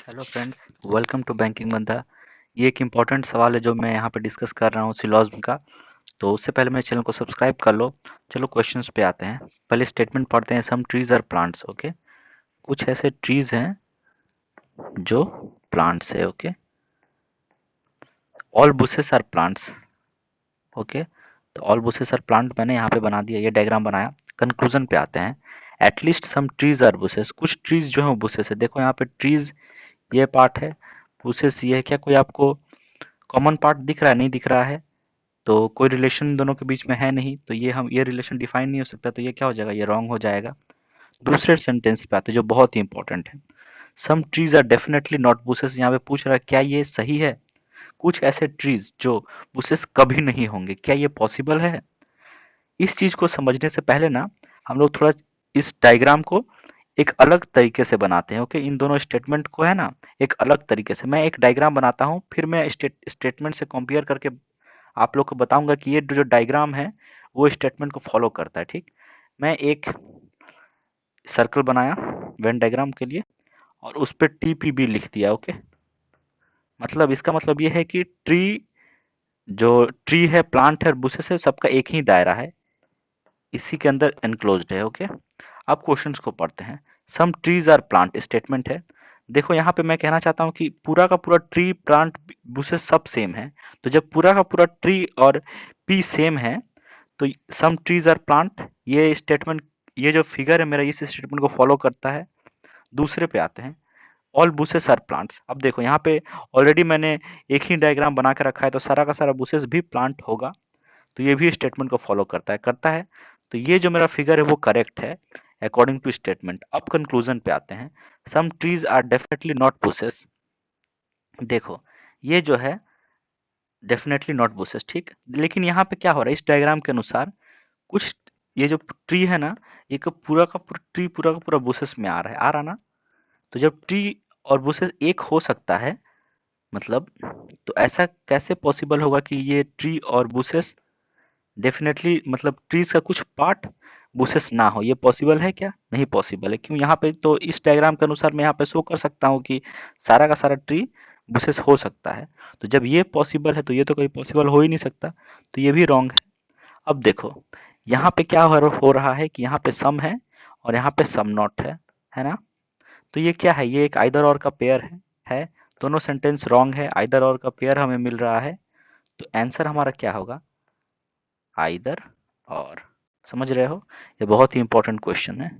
Hello friends, welcome to banking Bandha. ये एक important सवाल है जो मैं यहाँ पे डिस्कस कर रहा हूँ सिलॉजिज्म का। तो उससे पहले मेरे चैनल को सब्सक्राइब कर लो। चलो क्वेश्चंस पे आते हैं। पहले स्टेटमेंट पढ़ते हैं। Some trees are plants. Okay, कुछ ऐसे ट्रीज हैं जो प्लांट्स है। Okay, all bushes are plants. Okay, तो ऑल बुशेस आर प्लांट मैंने यहाँ पे बना दिया, ये डायग्राम बनाया। कंक्लूजन पे आते हैं। At least some trees are bushes, कुछ ट्रीज जो है बुशेस है। देखो यहाँ पे ट्रीज ये पार्ट है, बुशेस ये है। क्या कोई आपको कॉमन पार्ट दिख रहा है? नहीं दिख रहा है, तो कोई रिलेशन दोनों के बीच में है नहीं, तो ये रिलेशन डिफाइन नहीं हो सकता, तो ये क्या हो जाएगा? ये रॉन्ग हो जाएगा। दूसरे सेंटेंस पे आते हैं जो बहुत ही इंपॉर्टेंट है। Some trees are definitely not bushes. यहाँ पे पूछ रहा है क्या ये सही है? कुछ ऐसे ट्रीज जो बुशेस कभी नहीं होंगे, क्या ये पॉसिबल है? इस चीज को समझने से पहले ना हम लोग थोड़ा इस डायग्राम को एक अलग तरीके से बनाते हैं। ओके, इन दोनों स्टेटमेंट को है ना एक अलग तरीके से मैं एक डायग्राम बनाता हूँ, फिर मैं स्टेटमेंट से कंपेयर करके आप लोग को बताऊंगा कि ये जो डायग्राम है वो स्टेटमेंट को फॉलो करता है। ठीक, मैं एक सर्कल बनाया वेन डायग्राम के लिए और उस पर टीपीबी लिख दिया। ओके, मतलब इसका मतलब ये है कि जो ट्री है, प्लांट है, बुशेस है, सबका एक ही दायरा है, इसी के अंदर एनक्लोज्ड है। ओके, अब क्वेश्चंस को पढ़ते हैं। Some trees are plant statement है। देखो यहाँ पे मैं कहना चाहता हूँ कि पूरा का पूरा ट्री, प्लांट, बुशेस सब सेम है। तो जब पूरा का पूरा ट्री और पी सेम है तो सम ट्रीज आर प्लांट, ये स्टेटमेंट, ये जो फिगर है मेरा, इस स्टेटमेंट को फॉलो करता है। दूसरे पे आते हैं। All bushes are plants. अब देखो यहाँ पे ऑलरेडी मैंने एक ही डायग्राम बना के रखा है, तो सारा का सारा बुशेस भी प्लांट होगा, तो ये भी स्टेटमेंट को फॉलो करता है। तो ये जो मेरा फिगर है वो करेक्ट है अकॉर्डिंग टू स्टेटमेंट। अब कंक्लूजन पे आते हैं। Some trees are definitely not bushes. देखो ये जो है डेफिनेटली नॉट बुशेस, ठीक, लेकिन यहाँ पे क्या हो रहा है इस डायग्राम के अनुसार, कुछ ये जो ट्री है ना, ये पूरा का पूरा ट्री पूरा का पूरा बुशेस में आ रहा ना। तो जब ट्री और बुशेस एक हो सकता है, मतलब, तो ऐसा कैसे पॉसिबल होगा कि ये ट्री और बुशेस डेफिनेटली, मतलब ट्रीज का कुछ पार्ट बुशेस ना हो? ये पॉसिबल है क्या? नहीं पॉसिबल है। क्यों? यहाँ पे तो इस डायग्राम के अनुसार मैं यहाँ पे शो कर सकता हूँ कि सारा का सारा ट्री बुशेस हो सकता है। तो जब ये पॉसिबल है तो ये तो कहीं पॉसिबल हो ही नहीं सकता, तो ये भी रॉन्ग है। अब देखो यहाँ पे क्या हो रहा है कि यहाँ पे सम है और यहाँ पे सम नॉट है ना? तो ये क्या है? ये एक आइदर और का पेयर है। दोनों सेंटेंस रॉन्ग है, आइदर और का पेयर हमें मिल रहा है, तो आंसर हमारा क्या होगा? आइदर और। समझ रहे हो? ये बहुत ही इंपॉर्टेंट क्वेश्चन है।